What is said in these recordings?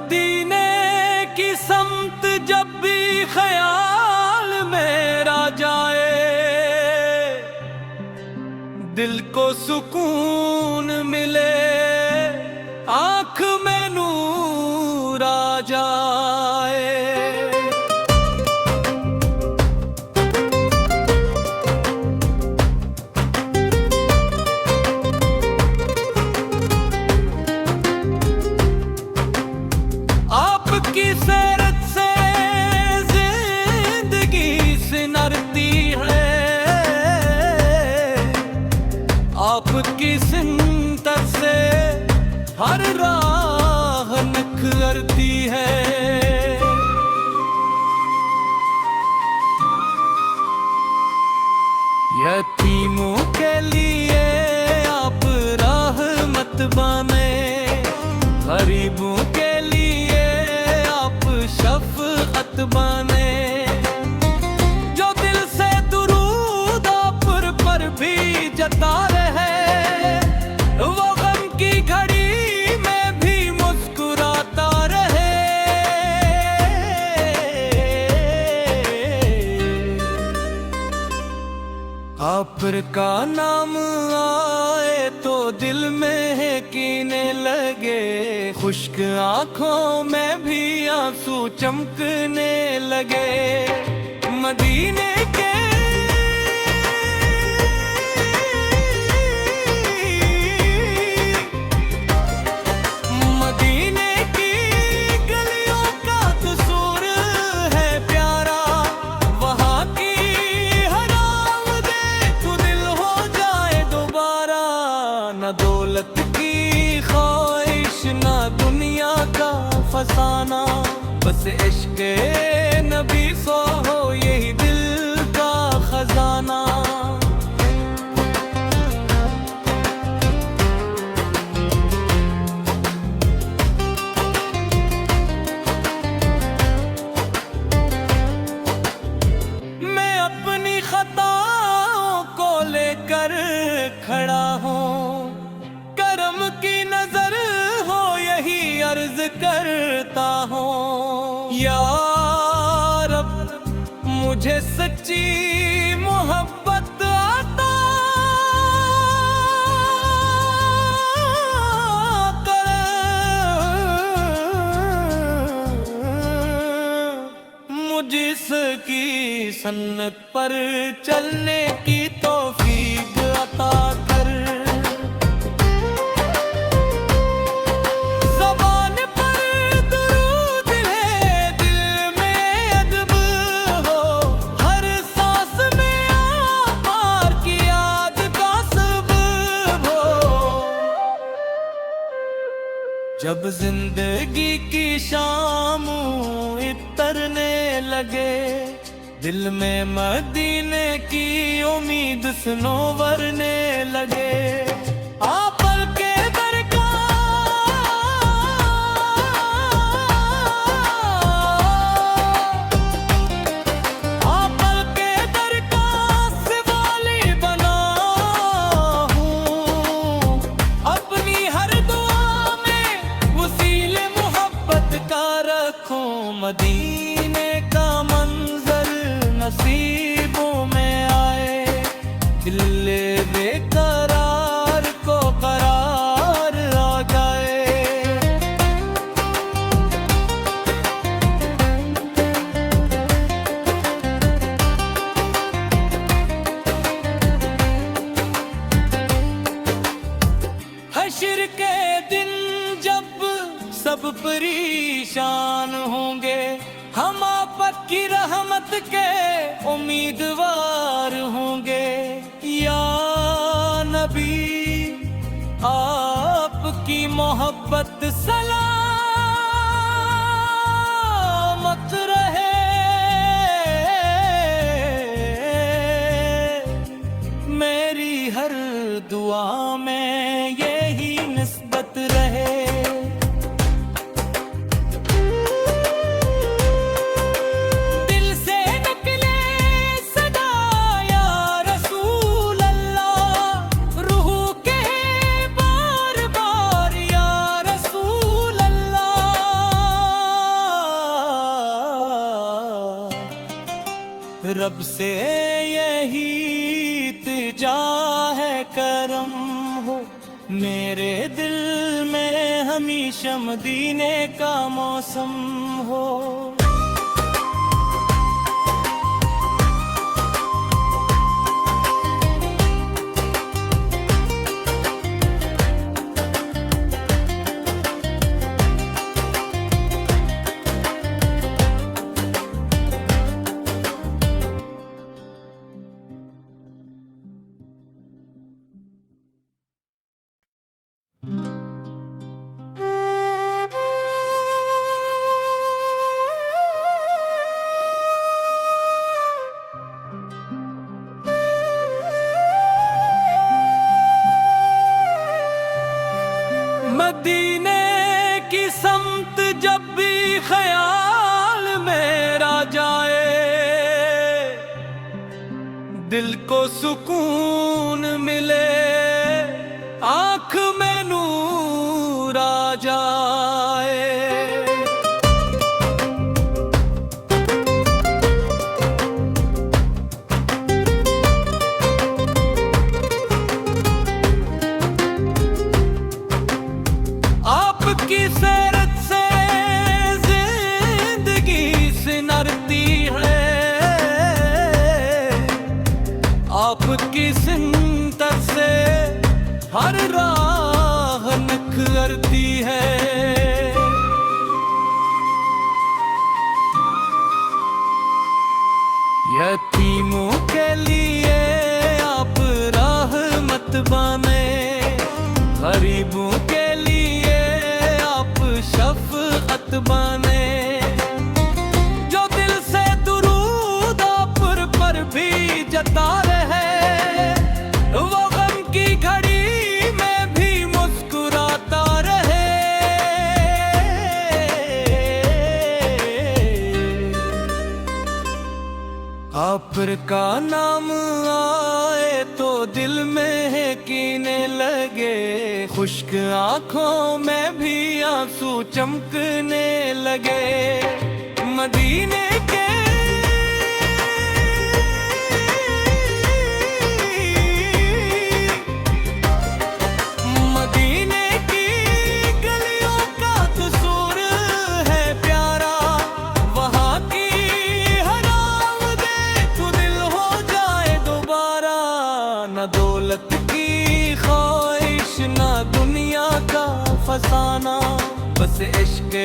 मदीने की समत जब भी ख्याल मेरा जाए, दिल को सुकून मिले, आंख में नूर आ जाए। आपकी सैरत से जिंदगी सिनरती है, आपकी सिंतत से हर राह निखरती है। यतीमों के लिए आप रहमत बने, गरीबों के लिए आप शफ़क़त बने। जो दिल से दुरूद आप पर भी जता रहे, वो गम की घड़ी में भी मुस्कुराता रहे। आप का नाम आए तो दिल में है कीने लगे, खुश्क आंखों में भी आंसू चमकने लगे। मदीने के दौलत की ख्वाहिश ना दुनिया का फसाना, बस इश्क़ नबी सो हो यही दिल का खजाना। मैं अपनी खताओं को लेकर खड़ा हूँ, की नजर हो यही अर्ज करता हूँ। या रब मुझे सच्ची मोहब्बत आता कर, मुझे इसकी सन्नत पर चलने की तौफीक अता कर। जब जिंदगी की शाम इतरने लगे, दिल में मदीने की उम्मीद सनोवरने लगे। आप के दर का आप के दर का सिवाली बना हूँ, अपनी हर मदीने का मंजर नसीबों में आए, दिल बेकरार को करार आ जाए। हश्र के दिन जब सब परेशान होंगे, हम आपकी रहमत के उम्मीदवार होंगे। या नबी आपकी मोहब्बत सलामत रहे, मेरी हर दुआ में यही निस्बत रहे। रब से यही इल्तिजा है करम हो, मेरे दिल में हमेशा मदीने का मौसम हो। मदीने की समत जब भी ख्याल मेरा जाए, दिल को सुकून मिले, आँख में नूर आ जाए। आपकी सैरत से जिंदगी सिनरती है, आपकी सिंतत से हर राह निखरती है। यतीमों के लिए आप रहमत बने, गरीबों के लिए आप शफ़क़त बने। जो दिल से दुरूद आप पर भी जता रहे, वो गम की घड़ी में भी मुस्कुराता रहे। आप का नाम आए तो दिल में है कीने लगे, खुश्क आँखों में भी आंसू चमकने लगे। मदीने के गलियों का कसूर है प्यारा, वहाँ की हर आमद देख दिल हो जाए दोबारा। न दौलत की ख्वाहिश, न दुनिया का फसाना, बस इश्क़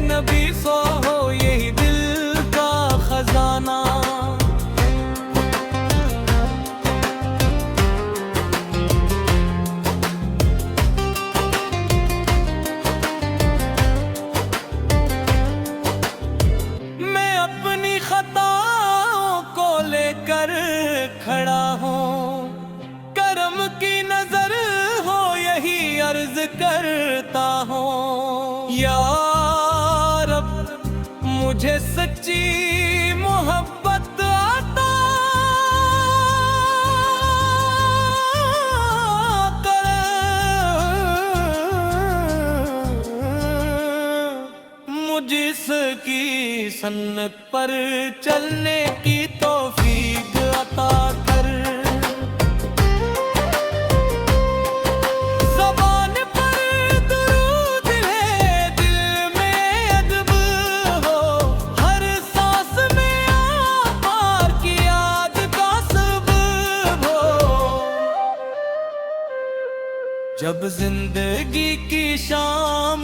नबी सो हो यही दिल का खजाना। मैं अपनी खताओं को लेकर खड़ा हूँ, करम की नजर हो यही अर्ज करता हूँ। या रब मुझे सच्ची मोहब्बत आता कर, मुझे इसकी सन्नत पर चलने की तौफीक अता कर। ज़बान पर दुरूद है, दिल में अदब हो, हर सांस में आपार की याद का सबब हो। जब जिंदगी की शाम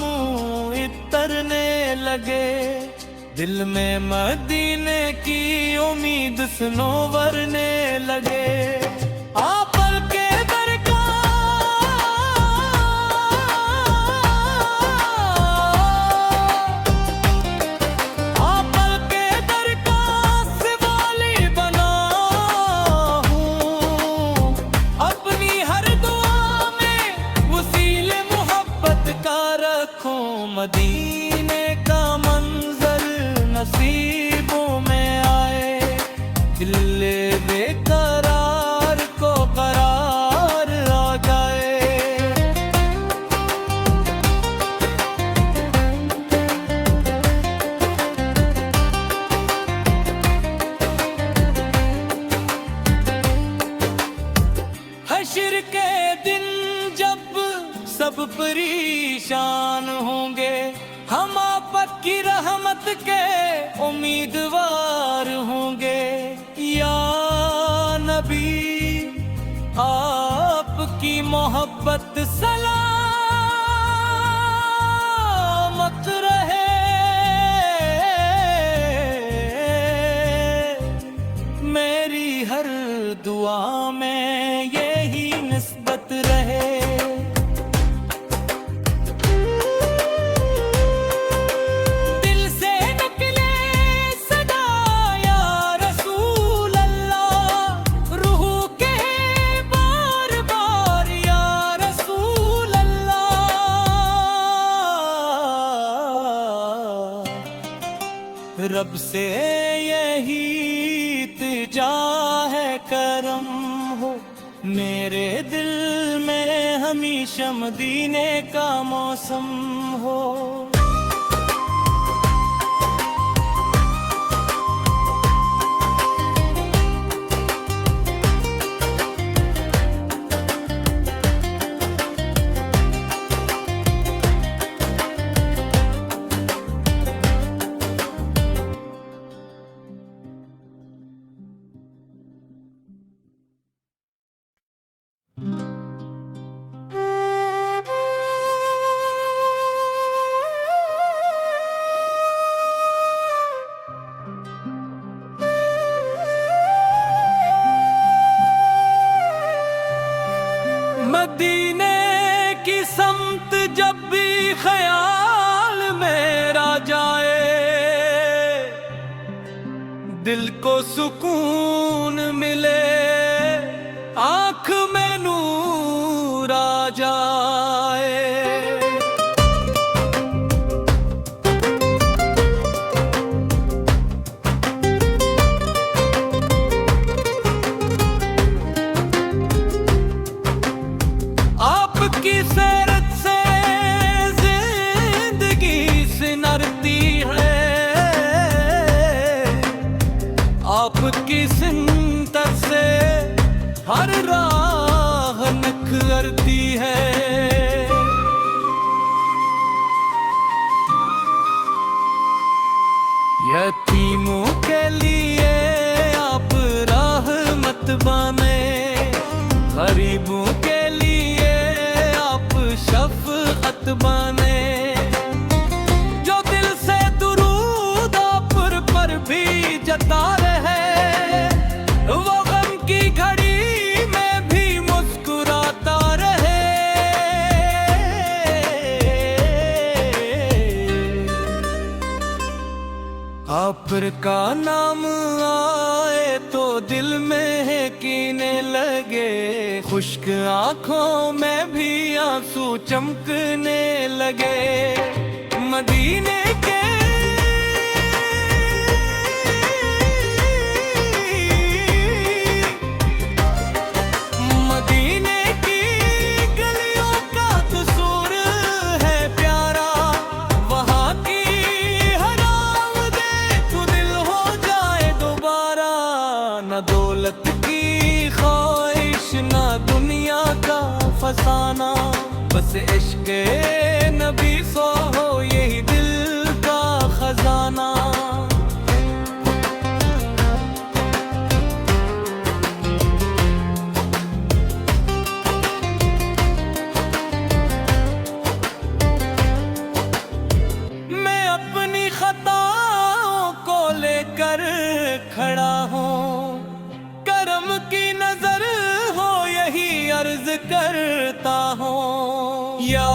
इतरने लगे, दिल में मदीने की उम्मीद सनोवरने लगे। आप के दर का सिवाली बना हूँ, अपनी हर दुआ में वसीले मोहब्बत का रखूं। मदीने का मंजर नसीबों में आए, दिल बेकरार को करार आ जाए। के उम्मीदवार होंगे। या नबी आपकी मोहब्बत सलामत रहे, मेरी हर दुआ में यही निस्बत रहे। दिल से निकले सदा या रसूल अल्लाह, रूह के बार बार या रसूल अल्लाह। रब से यही इल्तिजा है करम हो, मेरे दिल में हमेशा मदीने का मौसम हो। मदीने की समत जब भी ख्याल मेरा जाए, दिल को सुकून मिले, आँख में नूर आ जाए। आपकी सैरत से जिंदगी सिनरती है, आपकी सिमत से हर राह निखरती है। यतीमों के लिए आप रहमत बने, गरीबों के लिए आप शफ़क़त बने। जो दिल से दुरूद आप पर भी जता रहे, वो गम की घड़ी में भी मुस्कुराता रहे। आप का नाम आए तो दिल में है कीने लगे, खुश्क आँखों में भी आंसू चमकने लगे। मदीने के मदीने की गलियों का कसूर है प्यारा, वहाँ की हर आमदे तो दिल हो जाए दोबारा। न दौलत की ख्वाहिश, ना दुनिया का फसाना, बस इश्क़ नबी सो हो यही दिल का खजाना। मैं अपनी खताओं को लेकर खड़ा हूँ, करम की नजर हो यही अर्ज करता हूँ। या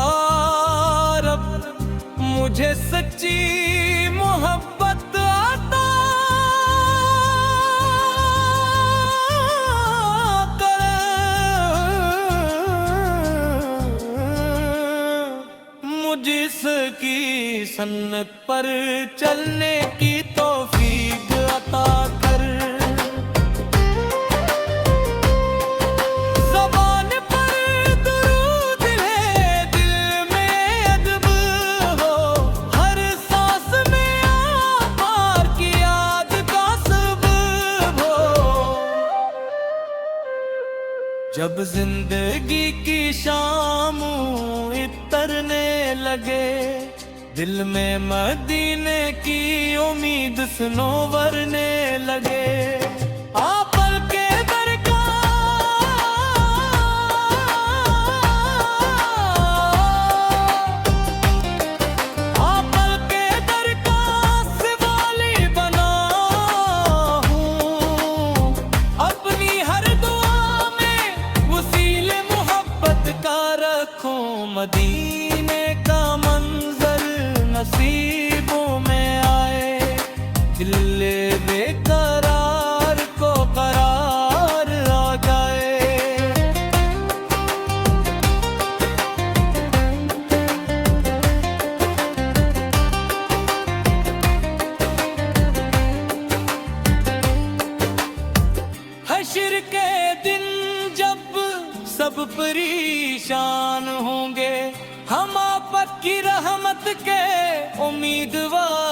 रब मुझे सच्ची मोहब्बत आता कर, मुझे इसकी सन्नत पर चलने की तौफीक अता कर। ज़बान पर दुरूद है, दिल में अदब हो, हर सांस में आप की याद का सबब हो। जब जिंदगी की शाम इतरने लगे, दिल में मदीने की उम्मीद सनोवरने लगे। पल के दरकास वाली बना हूँ, अपनी हर दुआ में वसीले मोहब्बत का रखूं। मदीने का मंजर नसीबों में आए, दिल बेकरार को करार आ जाए। हश्र के दिन जब सब परेशान होंगे, हम आपकी रहमत के उम्मीदवार